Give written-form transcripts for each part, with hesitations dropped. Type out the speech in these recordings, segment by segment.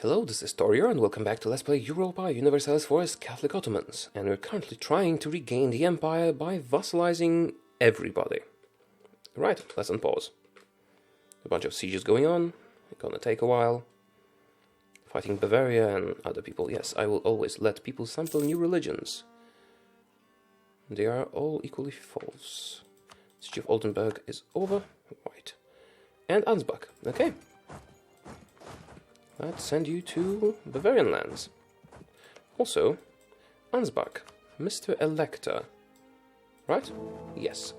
Hello, this is Taureor, and welcome back to Let's Play Europa Universalis IV Catholic Ottomans. And we're currently trying to regain the Empire by vassalizing everybody. Right, let's unpause. A bunch of sieges going on, gonna take a while. Fighting Bavaria and other people. Yes, I will always let people sample new religions. They are all equally false. Siege of Oldenburg is over. Right. And Ansbach. Okay. Let's send you to Bavarian lands. Also, Ansbach, Mr. Elector. Right? Yes.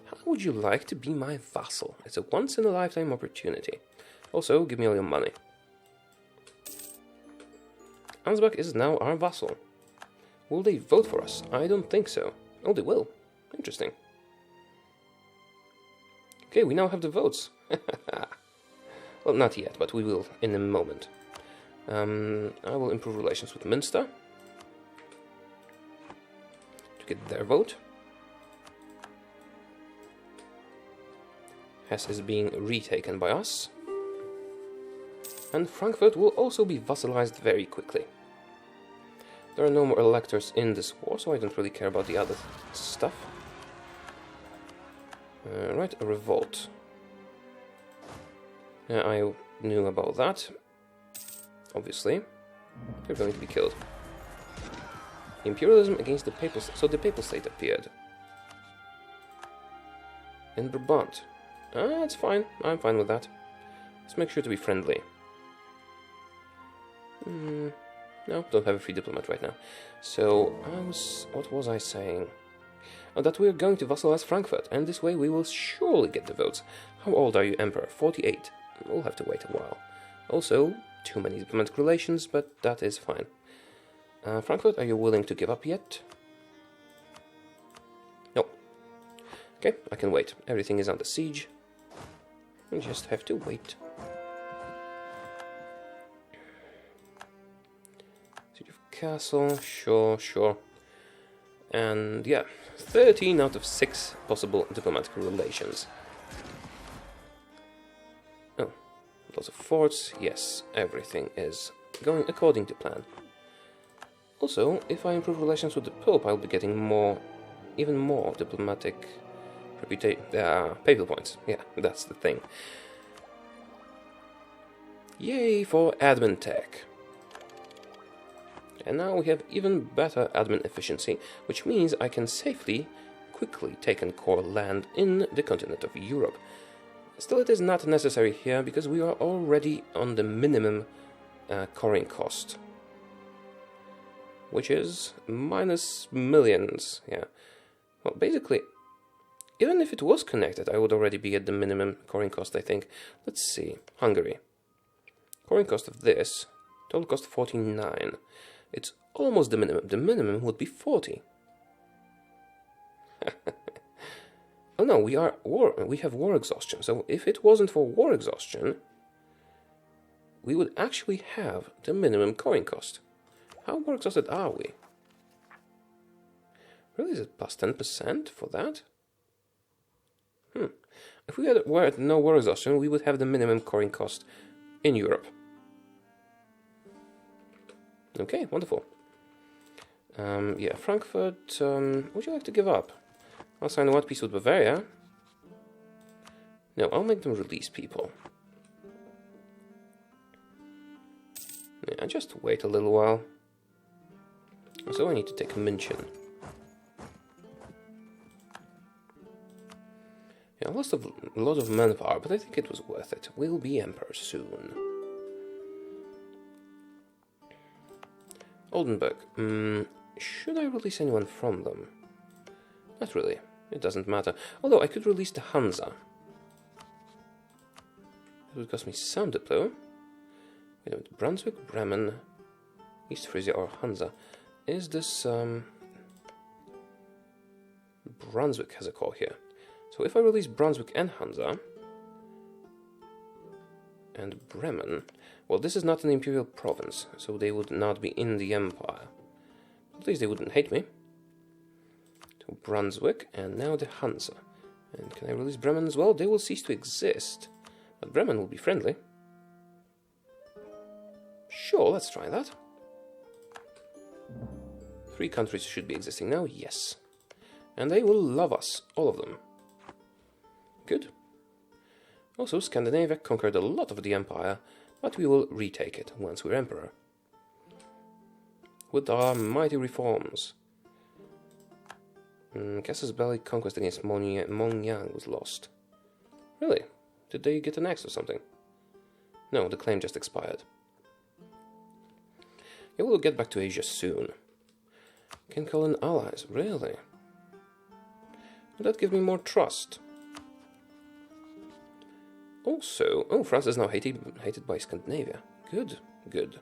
How would you like to be my vassal? It's a once-in-a-lifetime opportunity. Also, give me all your money. Ansbach is now our vassal. Will they vote for us? I don't think so. Oh, they will. Interesting. Okay, we now have the votes. Well, not yet, but we will in a moment. I will improve relations with Münster to get their vote. Hesse is being retaken by us. And Frankfurt will also be vassalized very quickly. There are no more electors in this war, so I don't really care about the other stuff. Right, a revolt. Yeah, I knew about that. Obviously. They're going to be killed. Imperialism against the Papal State. So the Papal State appeared. In Brabant. That's fine. I'm fine with that. Let's make sure to be friendly. No, don't have a free diplomat right now. So, what was I saying? Oh, that we're going to vassalize Frankfurt, and this way we will surely get the votes. How old are you, Emperor? 48. We'll have to wait a while. Also, too many diplomatic relations, but that is fine. Frankfurt, are you willing to give up yet? No. Okay, I can wait. Everything is under siege. We just have to wait. Siege of Castle, sure. And yeah, 13 out of 6 possible diplomatic relations. Oh, lots of forts. Yes, everything is going according to plan. Also, if I improve relations with the Pope, I'll be getting even more diplomatic papal points. Yeah, that's the thing. Yay for admin tech. And now we have even better admin efficiency, which means I can quickly take and core land in the continent of Europe. Still, it is not necessary here, because we are already on the minimum coring cost. Which is minus millions, yeah. Well, basically, even if it was connected, I would already be at the minimum coring cost, I think. Let's see. Hungary. Coring cost of this, total cost 49. It's almost the minimum. The minimum would be 40. Oh no, we have war exhaustion. So if it wasn't for war exhaustion, we would actually have the minimum coring cost. How war exhausted are we? Really, is it plus 10% for that? If we were at no war exhaustion, we would have the minimum coring cost in Europe. Okay, wonderful. Yeah, Frankfurt, would you like to give up? I'll sign one peace with Bavaria. No, I'll make them release people. Yeah, just wait a little while. So I need to take München. Yeah, I lost a lot of manpower, but I think it was worth it. We'll be emperor soon. Oldenburg. Should I release anyone from them? Not really. It doesn't matter. Although I could release the Hansa. It would cost me some diplo. Wait a minute. Brunswick, Bremen, East Frisia or Hansa. Is this... Brunswick has a core here. So if I release Brunswick and Hansa... and Bremen... Well, this is not an imperial province, so they would not be in the empire. At least they wouldn't hate me. So Brunswick, and now the Hansa. And can I release Bremen as well? They will cease to exist. But Bremen will be friendly. Sure, let's try that. 3 countries should be existing now, yes. And they will love us, all of them. Good. Also, Scandinavia conquered a lot of the empire, but we will retake it once we're emperor. With our mighty reforms. Casus Belli conquest against Mongyang was lost. Really? Did they get annexed or something? No, the claim just expired. Yeah, we'll get back to Asia soon. Can call in allies, really? Would that give me more trust? Also, oh, France is now hated by Scandinavia. Good, good.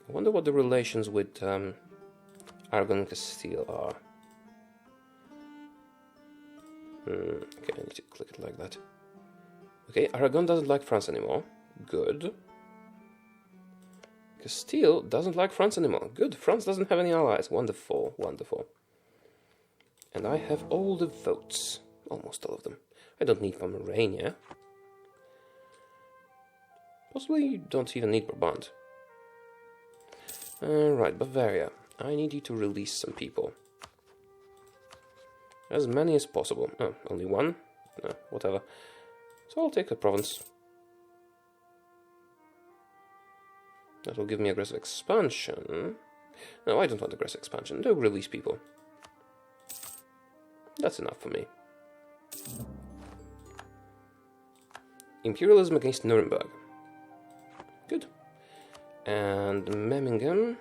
I wonder what the relations with Aragon and Castile are. Okay, I need to click it like that. Okay, Aragon doesn't like France anymore. Good. Castile doesn't like France anymore. Good, France doesn't have any allies. Wonderful, wonderful. And I have all the votes. Almost all of them. I don't need Pomerania. Possibly don't even need Brabant. Right, Bavaria. I need you to release some people. As many as possible. Oh, only one? No, whatever. So I'll take a province. That will give me aggressive expansion. No, I don't want aggressive expansion. Don't release people. That's enough for me. Imperialism against Nuremberg. Good. And Memmingen.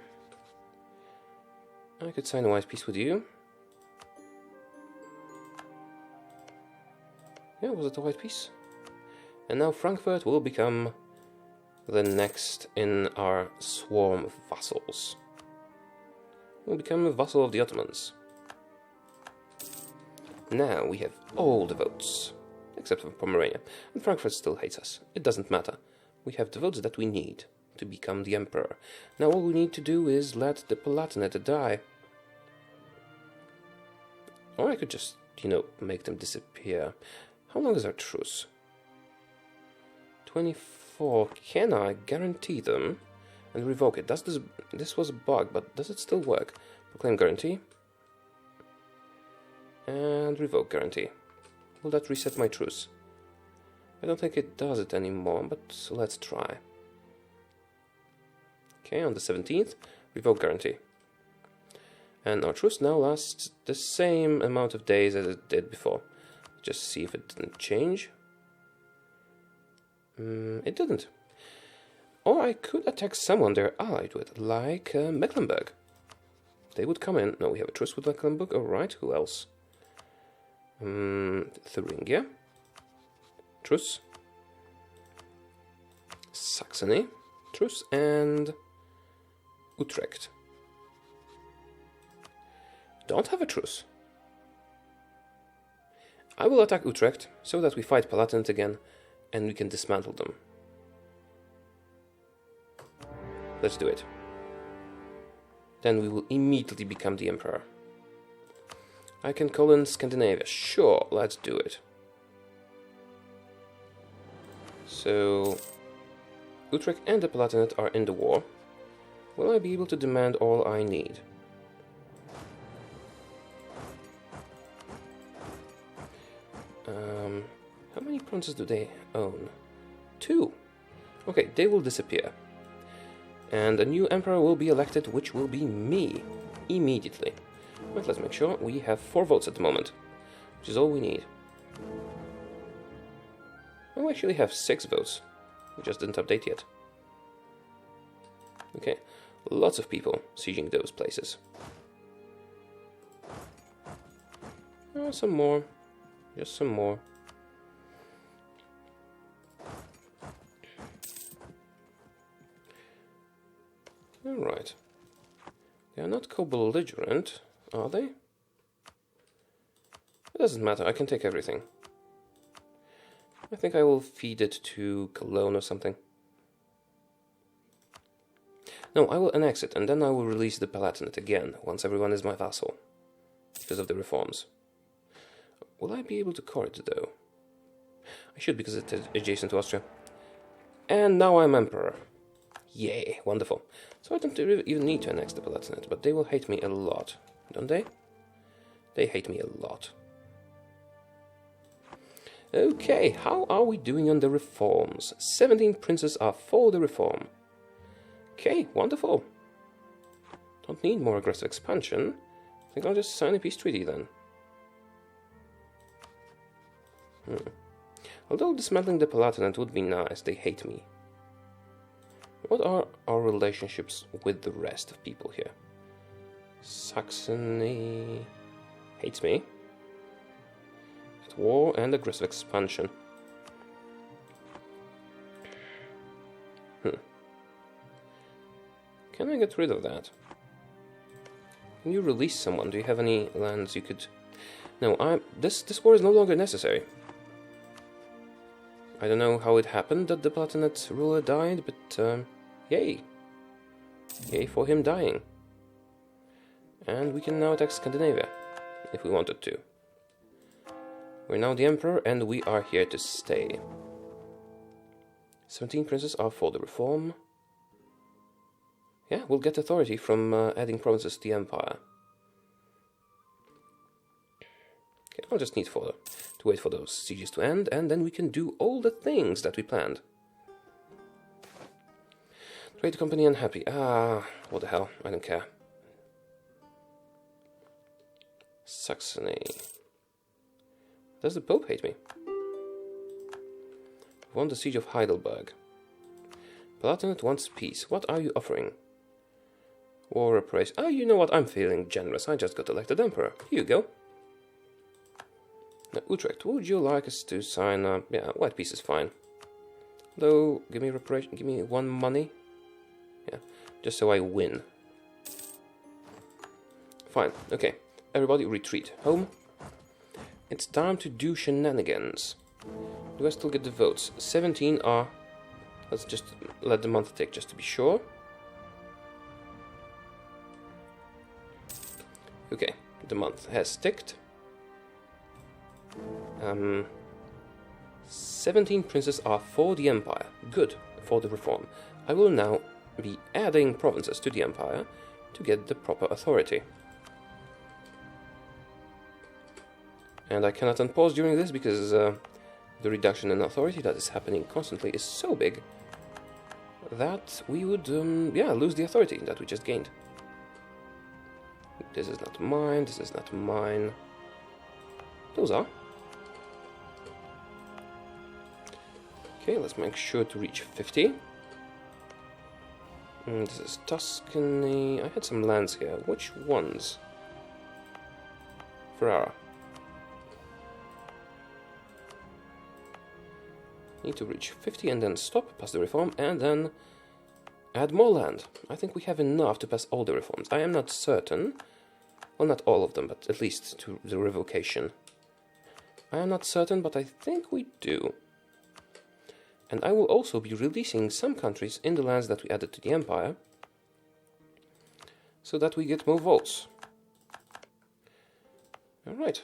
I could sign a wise peace with you. Yeah, was it a white piece? And now Frankfurt will become the next in our swarm of vassals. Will become a vassal of the Ottomans. Now we have all the votes, except for Pomerania, and Frankfurt still hates us. It doesn't matter. We have the votes that we need to become the emperor. Now all we need to do is let the Palatinate die. Or I could just, you know, make them disappear. How long is our truce? 24. Can I guarantee them and revoke it? This was a bug, but does it still work? Proclaim guarantee. And revoke guarantee. Will that reset my truce? I don't think it does it anymore, but let's try. Okay, on the 17th, revoke guarantee. And our truce now lasts the same amount of days as it did before. Just see if it didn't change. It didn't. Or I could attack someone they're allied with, like Mecklenburg. They would come in. No, we have a truce with Mecklenburg. Alright, who else? Thuringia. Truce. Saxony. Truce. And Utrecht. Don't have a truce. I will attack Utrecht so that we fight Palatinate again and we can dismantle them. Let's do it. Then we will immediately become the emperor. I can call in Scandinavia. Sure, let's do it. So, Utrecht and the Palatinate are in the war. Will I be able to demand all I need? How many provinces do they own? 2. Okay, they will disappear. And a new emperor will be elected, which will be me. Immediately. But let's make sure we have 4 votes at the moment. Which is all we need. Oh, we actually have 6 votes. We just didn't update yet. Okay, lots of people sieging those places. Some more. Just some more. Alright. They are not co-belligerent, are they? It doesn't matter, I can take everything. I think I will feed it to Cologne or something. No, I will annex it, and then I will release the Palatinate again, once everyone is my vassal. Because of the reforms. Will I be able to core it, though? I should, because it's adjacent to Austria. And now I'm emperor. Yay, wonderful. So I don't even need to annex the Palatinate, but they will hate me a lot, don't they? They hate me a lot. Okay, how are we doing on the reforms? 17 princes are for the reform. Okay, wonderful. Don't need more aggressive expansion. I think I'll just sign a peace treaty then. Although dismantling the Palatinate would be nice, they hate me. What are our relationships with the rest of people here? Saxony hates me. At war and aggressive expansion. Can I get rid of that? Can you release someone? Do you have any lands you could... No, this war is no longer necessary. I don't know how it happened that the Palatinate ruler died, but yay. Yay for him dying. And we can now attack Scandinavia, if we wanted to. We're now the Emperor, and we are here to stay. 17 princes are for the reform. Yeah, we'll get authority from adding provinces to the Empire. Okay, I'll just need to wait for those sieges to end, and then we can do all the things that we planned. Trade company unhappy. What the hell? I don't care. Saxony. Does the Pope hate me? Won the siege of Heidelberg. Palatinate wants peace. What are you offering? War reparation. Oh, you know what? I'm feeling generous. I just got elected Emperor. Here you go. Now, Utrecht, would you like us to sign... yeah, white peace is fine. Though, give me reparation. Give me 1 money. Yeah, just so I win. Fine. Okay. Everybody retreat. Home. It's time to do shenanigans. Do I still get the votes? 17 are... Let's just let the month tick just to be sure. Okay, the month has ticked. 17 princes are for the Empire. Good, for the reform. I will now be adding provinces to the Empire to get the proper authority. And I cannot unpause during this because the reduction in authority that is happening constantly is so big that we would, yeah, lose the authority that we just gained. This is not mine, this is not mine. Those are. Okay, let's make sure to reach 50. This is Tuscany. I had some lands here. Which ones? Ferrara. Need to reach 50 and then stop, pass the reform, and then add more land. I think we have enough to pass all the reforms. I am not certain. Well, not all of them, but at least to the revocation. I am not certain, but I think we do. And I will also be releasing some countries in the lands that we added to the Empire, so that we get more votes. Alright.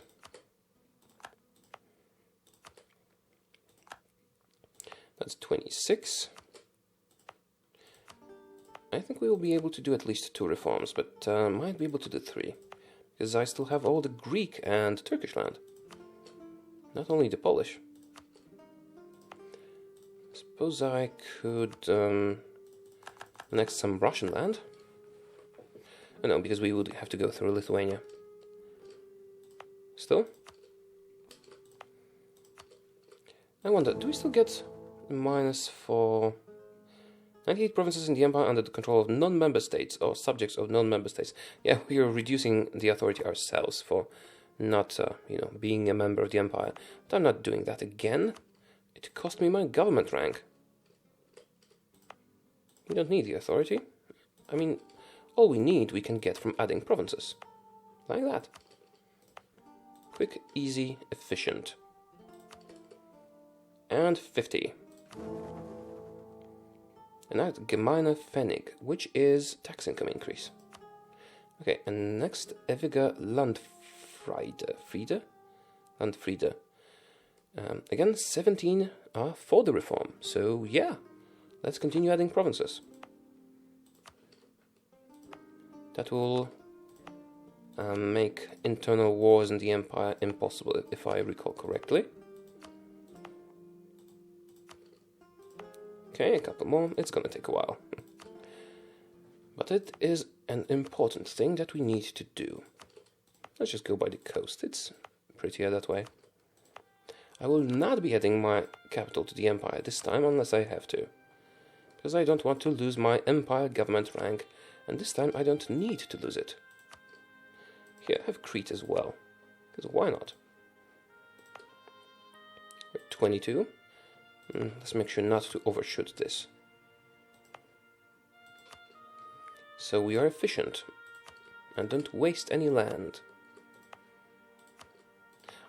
That's 26. I think we will be able to do at least 2 reforms, but might be able to do 3. Because I still have all the Greek and Turkish land. Not only the Polish. Suppose I could annex some Russian land. Oh no, because we would have to go through Lithuania. Still? I wonder, do we still get minus for 98 provinces in the Empire under the control of non-member states or subjects of non-member states? Yeah, we are reducing the authority ourselves for not, being a member of the Empire. But I'm not doing that again. It cost me my government rank. We don't need the authority. I mean, all we need we can get from adding provinces. Like that. Quick, easy, efficient. And 50. And now Gemeine Pfennig, which is tax income increase. Okay, and next Ewige Landfriede. Landfriede. Again, 17 are for the reform. So yeah, let's continue adding provinces. That will make internal wars in the empire impossible, if I recall correctly. Okay, a couple more. It's gonna take a while. But it is an important thing that we need to do. Let's just go by the coast. It's prettier that way. I will not be adding my capital to the empire this time unless I have to. Because I don't want to lose my empire government rank, and this time I don't need to lose it. Here, I have Crete as well. Because why not? 22. Let's make sure not to overshoot this. So we are efficient and don't waste any land.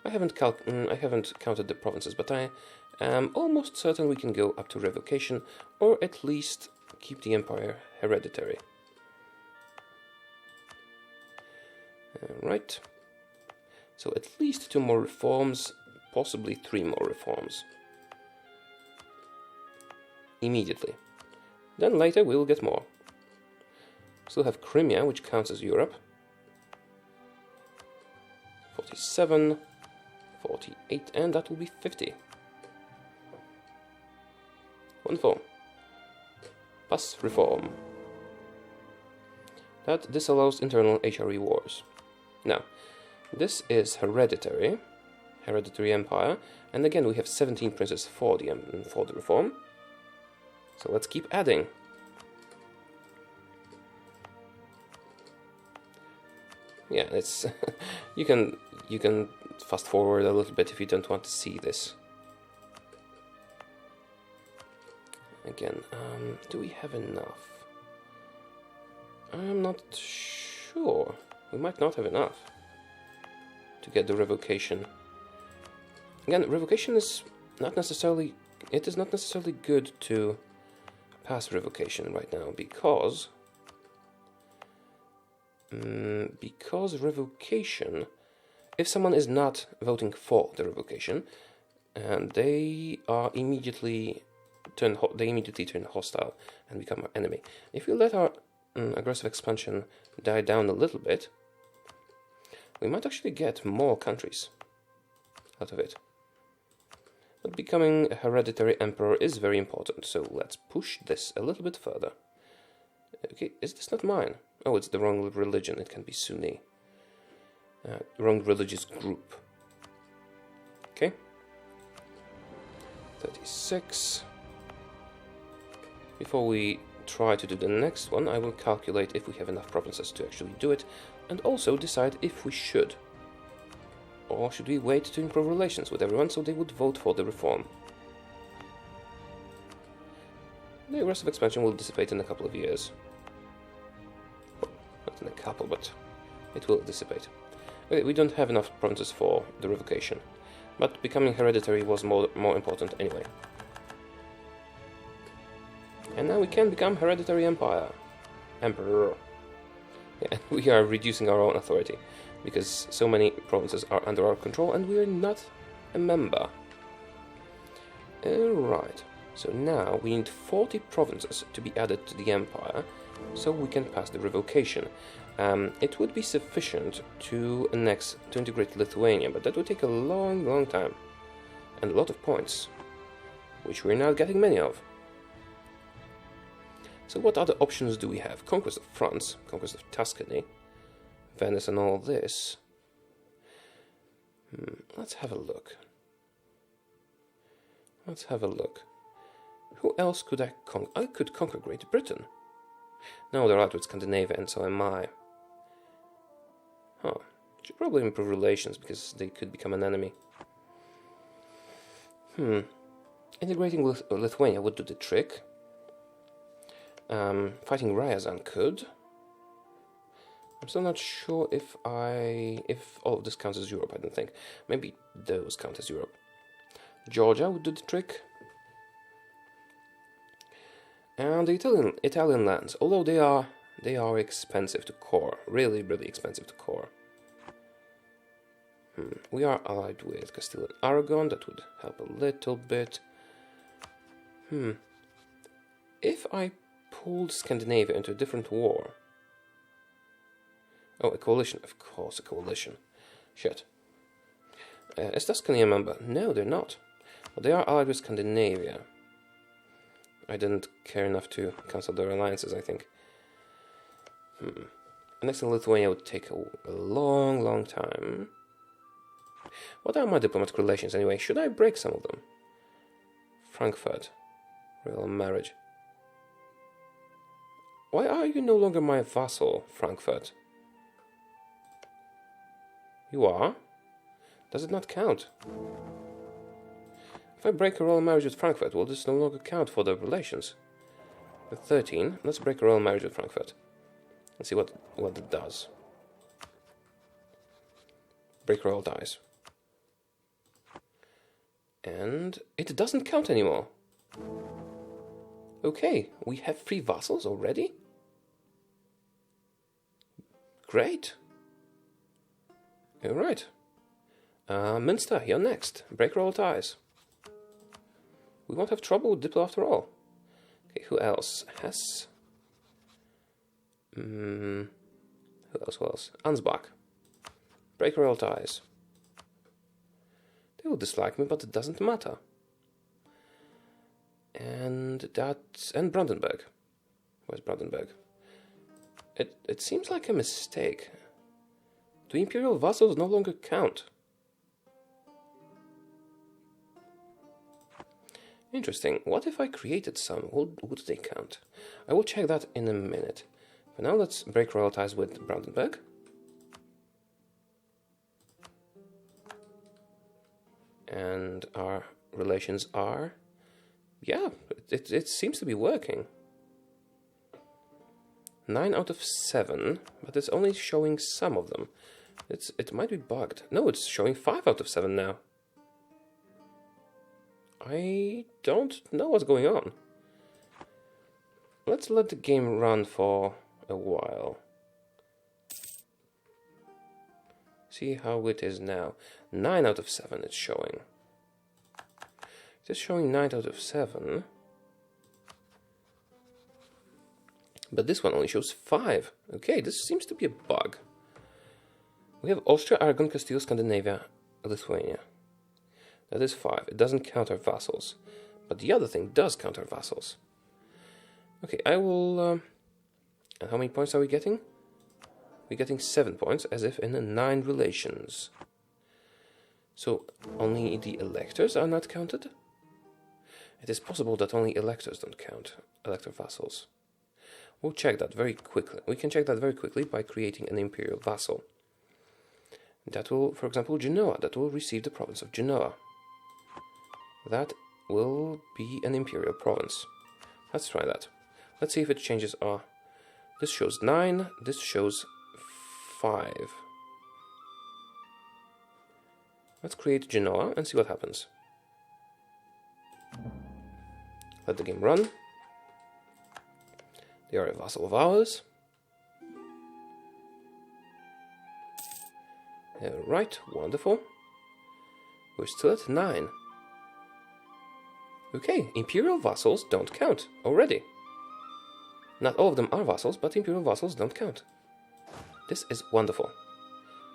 I haven't counted the provinces, but I am almost certain we can go up to revocation, or at least keep the empire hereditary. Right. So at least 2 more reforms, possibly 3 more reforms. Immediately. Then later we will get more. Still have Crimea, which counts as Europe. 47, 48, and that will be 50. Wonderful. Pass reform. That disallows internal HRE wars. Now, this is hereditary empire, and again we have 17 princes for the reform. So let's keep adding. Yeah, it's you can fast forward a little bit if you don't want to see this. Again, do we have enough? I'm not sure. We might not have enough to get the revocation. Again, revocation is not necessarily. It is not necessarily good to pass revocation right now because revocation, if someone is not voting for the revocation, and they immediately turn hostile and become our enemy. If we let our aggressive expansion die down a little bit, we might actually get more countries out of it. But becoming a hereditary emperor is very important, so let's push this a little bit further. Okay, is this not mine? Oh, it's the wrong religion. It can be Sunni. Wrong religious group. Okay. 36. Before we try to do the next one, I will calculate if we have enough provinces to actually do it, and also decide if we should. Or should we wait to improve relations with everyone so they would vote for the reform? The aggressive expansion will dissipate in a couple of years. Well, not in a couple, but it will dissipate. Okay, we don't have enough provinces for the revocation, but becoming hereditary was more important anyway. And now we can become hereditary emperor. Yeah, we are reducing our own authority, because so many provinces are under our control and we are not a member. Right, so now we need 40 provinces to be added to the empire, so we can pass the revocation. It would be sufficient to integrate Lithuania, but that would take a long time, and a lot of points, which we're not getting many of. So what other options do we have? Conquest of France, conquest of Tuscany, Venice and all this. Let's have a look. Who else could I conquer? I could conquer Great Britain. No, they're out with Scandinavia, and so am I. Should probably improve relations, because they could become an enemy. Integrating Lithuania would do the trick. Fighting Ryazan could. I'm still not sure if all of this counts as Europe. I don't think. Maybe those count as Europe. Georgia would do the trick. And the Italian lands, although they are expensive to core, really expensive to core. We are allied with Castile and Aragon. That would help a little bit. If I pulled Scandinavia into a different war, Oh, a coalition. Of course, a coalition. Shit. Is Tuscany a member? No, they're not. But they are allied with Scandinavia. I didn't care enough to cancel their alliances, I think. Annexing Lithuania would take a long, long time. What are my diplomatic relations anyway? Should I break some of them? Frankfurt. Royal marriage. Why are you no longer my vassal, Frankfurt? You are? Does it not count? If I break a royal marriage with Frankfurt, will this no longer count for the relations? With 13, let's break a royal marriage with Frankfurt. Let's see what it does. Break royal ties. And it doesn't count anymore. Okay, we have 3 vassals already? Great. Alright. Münster, you're next. Break royal ties. We won't have trouble with Diplo after all. Okay, who else? Hesse? Who else? Ansbach. Break royal ties. They will dislike me, but it doesn't matter. And Brandenburg. Where's Brandenburg? It seems like a mistake. Do imperial vassals no longer count? Interesting. What if I created some? Would they count? I will check that in a minute. For now, let's break royal ties with Brandenburg. And our relations are... Yeah, it seems to be working. 9 out of 7, but it's only showing some of them. It might be bugged. No, it's showing 5 out of 7 now. I don't know what's going on. Let's let the game run for a while. See how it is now. 9 out of 7 it's showing. It is showing 9 out of 7. But this one only shows 5. Okay, this seems to be a bug. We have Austria, Aragon, Castile, Scandinavia, Lithuania. That is 5. It doesn't count our vassals. But the other thing does count our vassals. Okay, I will... and how many points are we getting? We're getting 7 points, as if in 9 relations. So, only the electors are not counted? It is possible that only electors don't count, elector vassals. We'll check that very quickly. We can check that very quickly by creating an imperial vassal. That will, for example, Genoa. That will receive the province of Genoa. That will be an imperial province. Let's try that. Let's see if it changes our... This shows 9, this shows 5. Let's create Genoa and see what happens. Let the game run. They are a vassal of ours. Right, wonderful. We're still at 9. Okay, imperial vassals don't count already. Not all of them are vassals, but imperial vassals don't count. This is wonderful.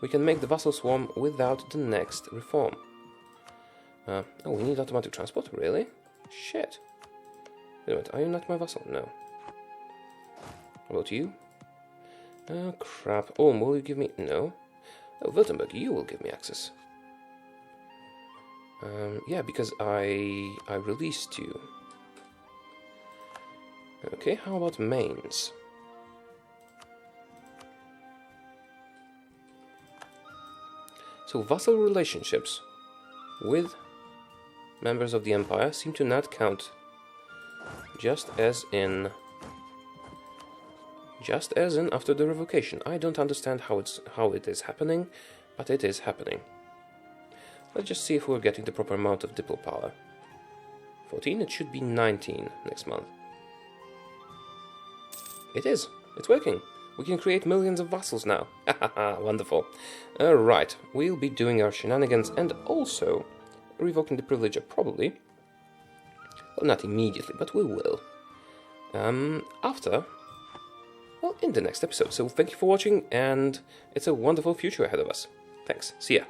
We can make the vassal swarm without the next reform. Oh, we need automatic transport? Really? Shit. Wait a minute, are you not my vassal? No. How about you? Oh, crap. Oh, will you give me... No. Oh, Württemberg, you will give me access. Yeah, because I released you. Okay, how about Mainz? So, vassal relationships with members of the Empire seem to not count. Just as in after the revocation. I don't understand how it is happening, but it is happening. Let's just see if we're getting the proper amount of diplo power. 14, it should be 19 next month. It is. It's working. We can create millions of vassals now. Hahaha, wonderful. Alright, we'll be doing our shenanigans and also revoking the privilege probably. Well, not immediately, but we will. After well, in the next episode. So thank you for watching, and it's a wonderful future ahead of us. Thanks. See ya.